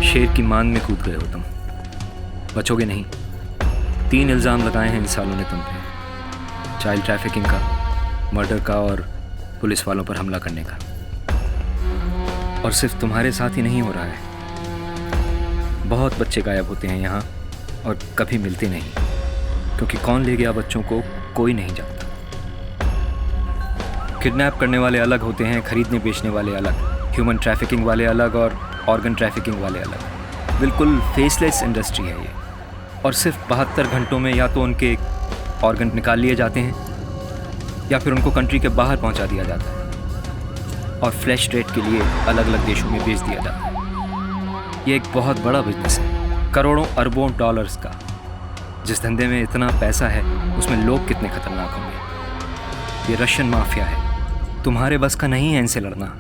शेर की मान में कूद गए हो तुम, बचोगे नहीं। 3 इल्ज़ाम लगाए हैं इन सालों ने तुम पे, चाइल्ड ट्रैफिकिंग का, मर्डर का और पुलिस वालों पर हमला करने का। और सिर्फ तुम्हारे साथ ही नहीं हो रहा है, बहुत बच्चे गायब होते हैं यहाँ और कभी मिलते नहीं, क्योंकि कौन ले गया बच्चों को कोई नहीं जानता। किडनैप करने वाले अलग होते हैं, खरीदने बेचने वाले अलग, ह्यूमन ट्रैफिकिंग वाले अलग और ऑर्गन ट्रैफिकिंग वाले अलग। बिल्कुल फेसलेस इंडस्ट्री है ये। और सिर्फ 72 घंटों में या तो उनके ऑर्गन निकाल लिए जाते हैं या फिर उनको कंट्री के बाहर पहुंचा दिया जाता है और फ्लैश ट्रेड के लिए अलग अलग देशों में बेच दिया जाता है। ये एक बहुत बड़ा बिजनेस है, करोड़ों अरबों डॉलर्स का। जिस धंधे में इतना पैसा है उसमें लोग कितने खतरनाक होंगे। ये रशियन माफिया है, तुम्हारे बस का नहीं है इनसे लड़ना।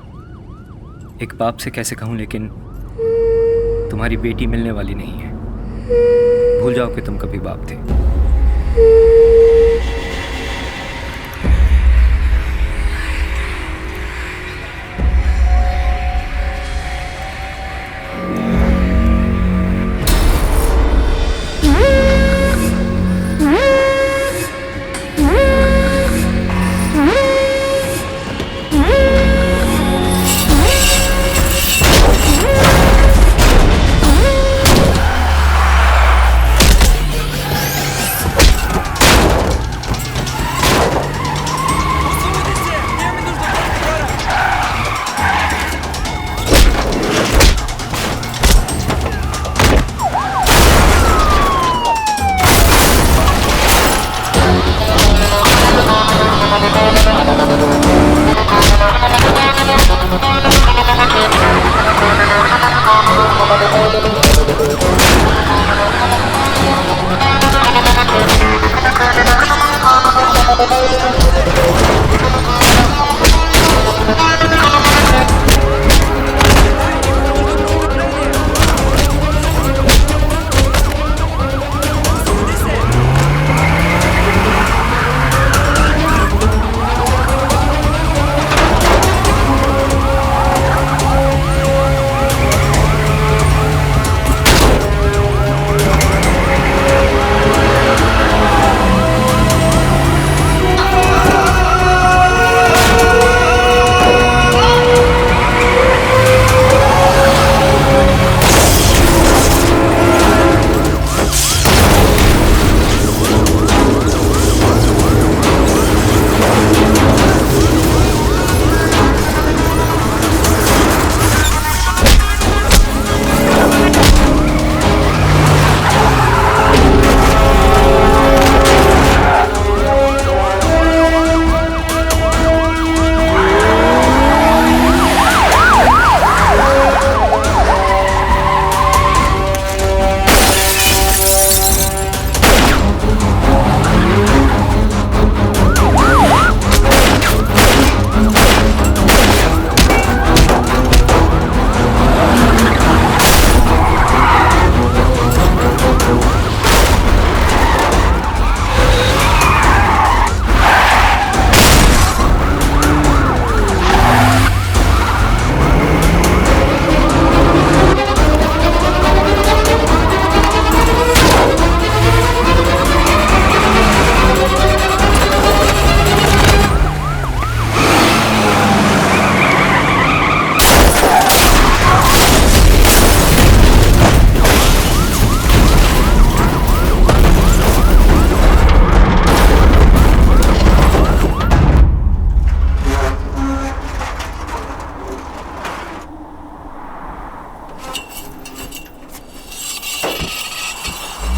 एक बाप से कैसे कहूँ, लेकिन तुम्हारी बेटी मिलने वाली नहीं है। भूल जाओ कि तुम कभी बाप थे।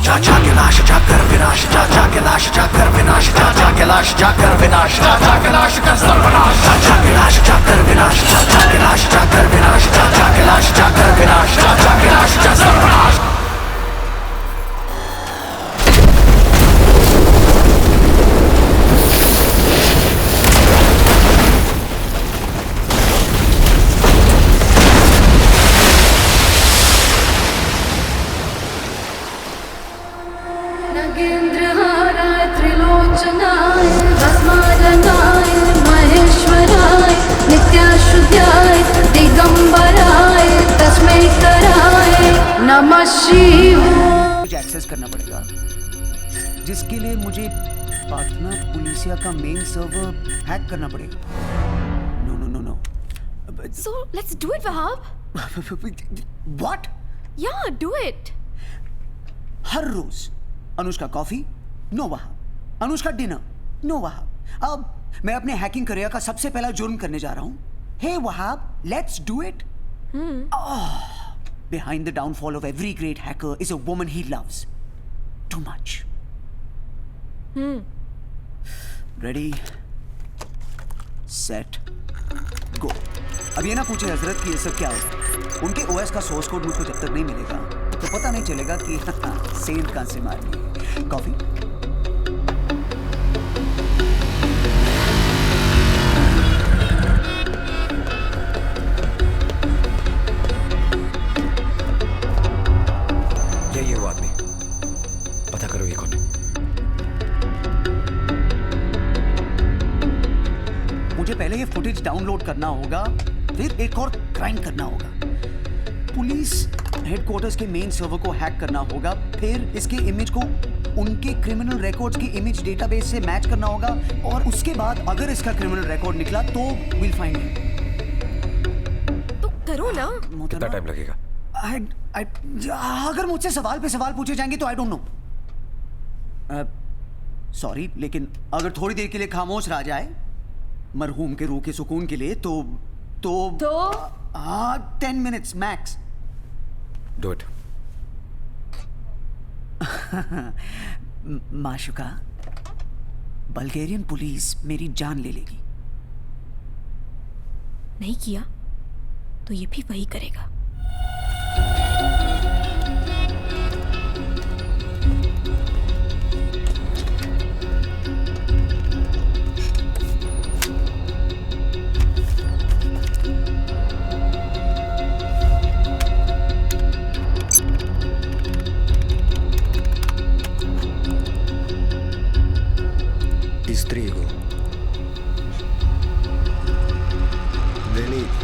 चाचा के लाश जाकर विनाश, चाचा के लाश जाकर विनाश, चाचा के लाश जाकर विनाश, चाचा के लाश का सर्वनाश, चाचा के लाश जाकर विनाश, चाचा के लाश जाकर विनाश, चाचा के लाश जाकर विनाश, चाचा के लाश का सर्वनाश। नगेन्द्रहाराय त्रिलोचनाय भस्मादनाय महेश्वराय नित्याशुद्धाय दिगंबराय तस्मै कराय नमः शिवाय। मुझे एक्सेस करना पड़ेगा, जिसके लिए मुझे पाटना पुलिसिया का मेन सर्वर हैक करना पड़ेगा। No no no no. So let's do it, Wahab. What? Yeah, do it. हर रोज Anushka coffee, no Wahab. Anushka dinner, no Wahab. अब मैं अपने हैकिंग करियर का सबसे पहला जुर्म करने जा रहा हूं। Hey Wahab, let's do it. Behind the downfall of every great hacker is a woman he loves too much. Ready, set, go. अब ये ना पूछे हजरत कि ये सब क्या है। उनके OS का सोर्स कोड मुझको जब तक नहीं मिलेगा तो पता नहीं चलेगा कि सेंट कहां से मारनी है। कॉफी? ये वो आदमी, पता करो ये कौन है। मुझे पहले ये फुटेज डाउनलोड करना होगा, फिर एक और क्राइम करना होगा। पुलिस हेडक्वार्टर्स के मेन सर्वर को हैक करना होगा, फिर इसके इमेज को उनके क्रिमिनल रिकॉर्ड्स की इमेज डेटाबेस से मैच करना होगा, और उसके बाद अगर इसका क्रिमिनल रिकॉर्ड निकला तो विल फाइंड हिम। तो करो ना। कितना टाइम लगेगा? अगर मुझसे सवाल पे सवाल पूछे जाएंगे तो आई डोंट नो। सॉरी, लेकिन अगर थोड़ी देर के लिए खामोश रह जाए मरहूम के रूह के सुकून के लिए तो 10 मिनट्स मैक्स। Do it. माशुका, बल्गेरियन पुलिस मेरी जान ले लेगी। नहीं किया तो ये भी वही करेगा। Istrigo. Delete.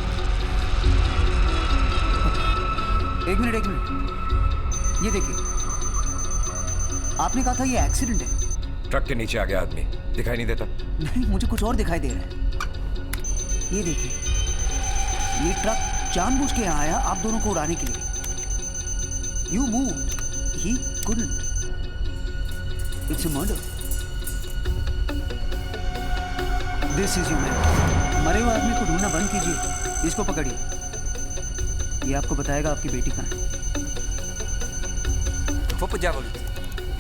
एक मिनट, ये देखिए, आपने कहा था ये एक्सीडेंट है। ट्रक के नीचे आ गया आदमी, दिखाई नहीं देता। नहीं, मुझे कुछ और दिखाई दे रहा है। ये देखिए, ये ट्रक जानबूझ के यहाँ आया आप दोनों को उड़ाने के लिए। You moved, he couldn't. It's a murder. This is your man. मरे हुए आदमी को ढूंढना बंद कीजिए, इसको पकड़िए। ये आपको बताएगा आपकी बेटी कहाँ है। Vou pro diavolo.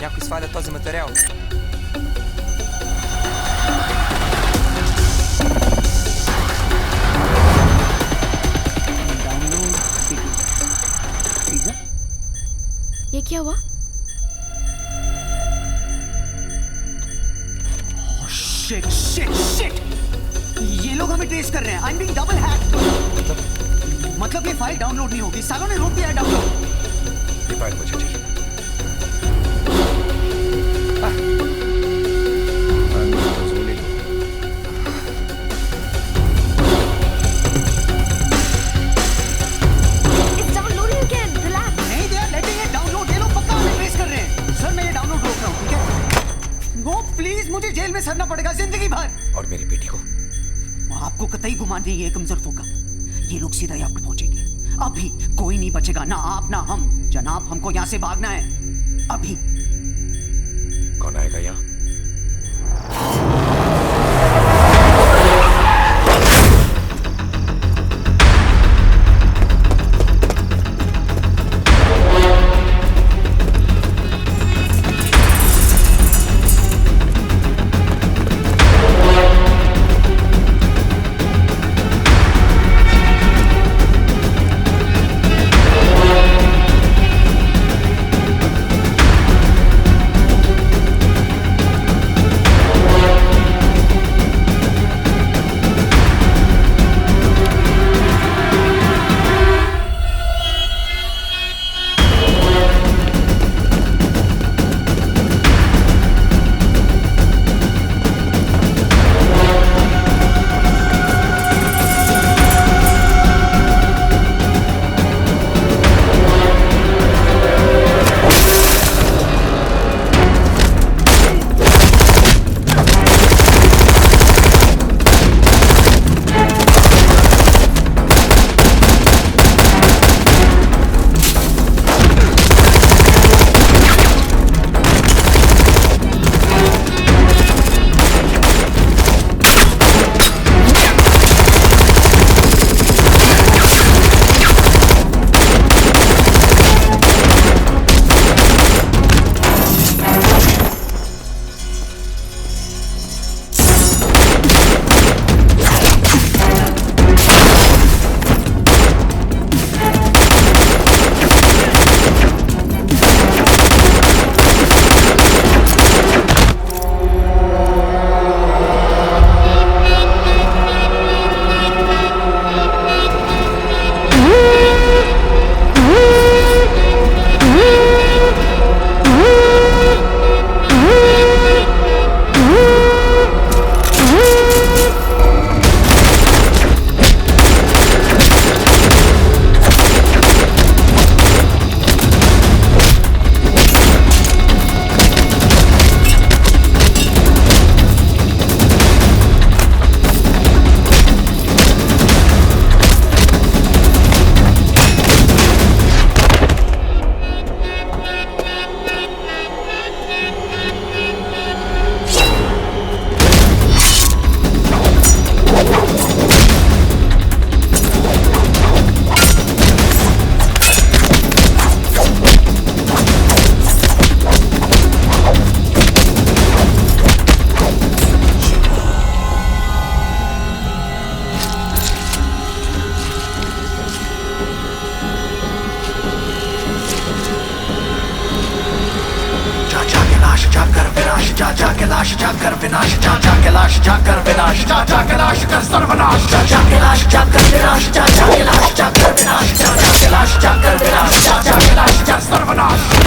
Някой сваля този материал. डाउनलोड ठीक है। ये क्या हुआ? शिट! ये लोग हमें ट्रेस कर रहे हैं। I'm being double hacked. मतलब ये फाइल डाउनलोड नहीं होगी। सालों ने रोक दिया है डाउनलोड। ये फाइल मुझे चाहिए। It's downloading again. Relax. नहीं, they are letting it download. ये लोग पक्का हमें ट्रेस कर रहे हैं। सर, मैं ये डाउनलोड रोक रहा हूँ, ठीक है? नो प्लीज, मुझे जेल में सरना पड़ेगा जिंदगी भर। और मेरी बेटी को? आपको कतई गुमान नहीं है कमजोर का। ये लोग सीधा यहाँ पर पहुंचेंगे। अभी कोई नहीं बचेगा, ना आप ना हम। जनाब, हमको यहाँ से भागना है अभी। कौन आएगा यहाँ? लाश जाकर विनाश चाचा के लाश जाकर विनाश चाचा के लाश कर सर्वनाश चाचा के लाश जाकर विनाश चाचा के लाश जाकर विनाश चाचा के लाश जाकर विनाश चाचा के लाश कर सर्वनाश